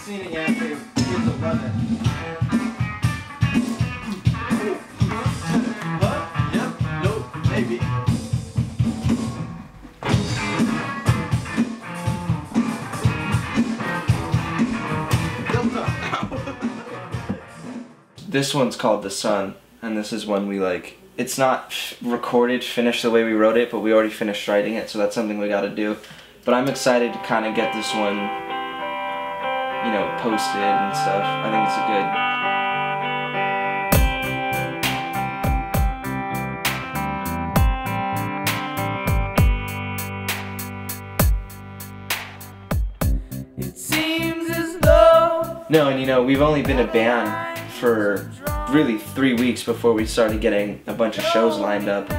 seen it yet, but kids will love it. Huh? Yep. Nope. Maybe. This one's called The Sun, and this is one we like. It's not recorded, finished the way we wrote it, but we already finished writing it, so that's something we gotta do. But I'm excited to kind of get this one, you know, posted and stuff. I think it's a good. It seems as though. No, and you know, we've only been a band for really 3 weeks before we started getting a bunch of shows lined up,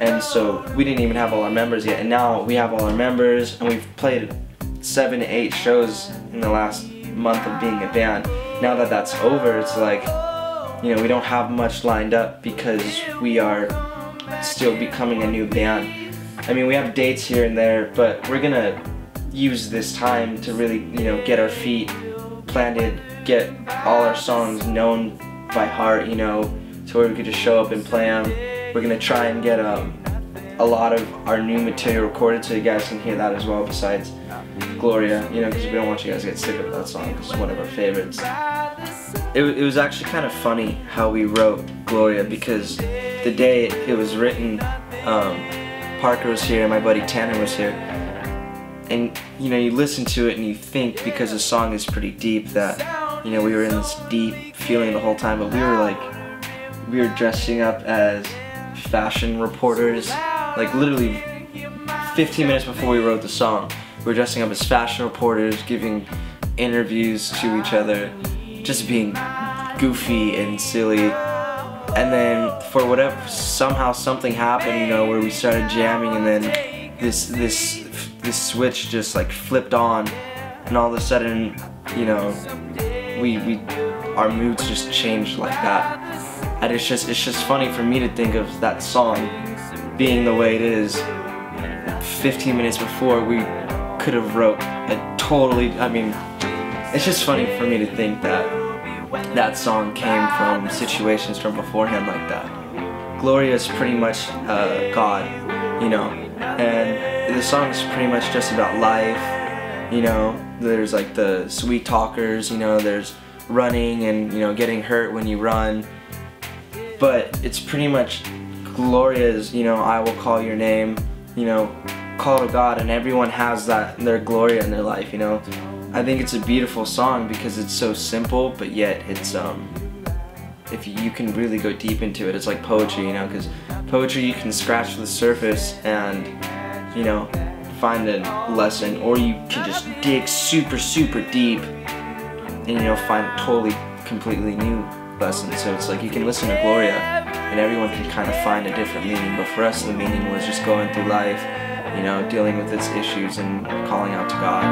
and so we didn't even have all our members yet, and now we have all our members, and we've played 7 to 8 shows in the last month of being a band. Now that that's over, it's like, you know, we don't have much lined up because we are still becoming a new band. I mean, we have dates here and there, but we're gonna use this time to really, you know, get our feet planted, get all our songs known by heart, you know, to where we could just show up and play them. We're gonna try and get a lot of our new material recorded so you guys can hear that as well, besides Gloria, you know, because we don't want you guys to get sick of that song because it's one of our favorites. It was actually kind of funny how we wrote Gloria, because the day it was written, Parker was here and my buddy Tanner was here. And you know, you listen to it and you think, because the song is pretty deep, that, you know, we were in this deep feeling the whole time, but we were dressing up as fashion reporters, like literally 15 minutes before we wrote the song. We were dressing up as fashion reporters, giving interviews to each other, just being goofy and silly. And then for whatever, somehow something happened, you know, where we started jamming, and then this switch just like flipped on, and all of a sudden, you know, our moods just changed like that. And it's just funny for me to think of that song being the way it is 15 minutes before we could have wrote a totally, I mean, it's just funny for me to think that that song came from situations from beforehand like that. Gloria is pretty much God, you know, and the song is pretty much just about life, you know. There's like the sweet talkers, you know, there's running and, you know, getting hurt when you run, but it's pretty much Gloria's, you know, I will call your name, you know, call to God, and everyone has that, their Gloria in their life, you know. I think it's a beautiful song because it's so simple, but yet it's, if you can really go deep into it, it's like poetry, you know, because poetry, you can scratch the surface and, you know, find a lesson, or you can just dig super, super deep and, you know, find a totally, completely new lesson. So it's like you can listen to Gloria and everyone can kind of find a different meaning, but for us the meaning was just going through life, you know, dealing with its issues and calling out to God.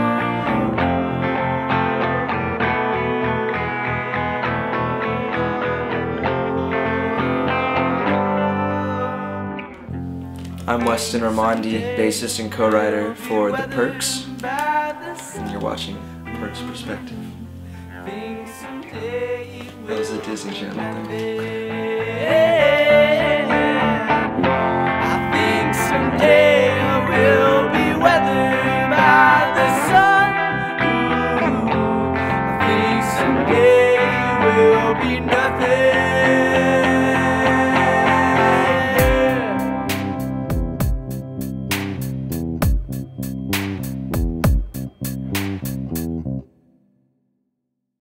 I'm Weston, bassist and co-writer for The Perks, and you're watching Perks Perspective. That was the Disney Channel thing. I think someday I will be weathered by the sun. I think someday you will be nothing.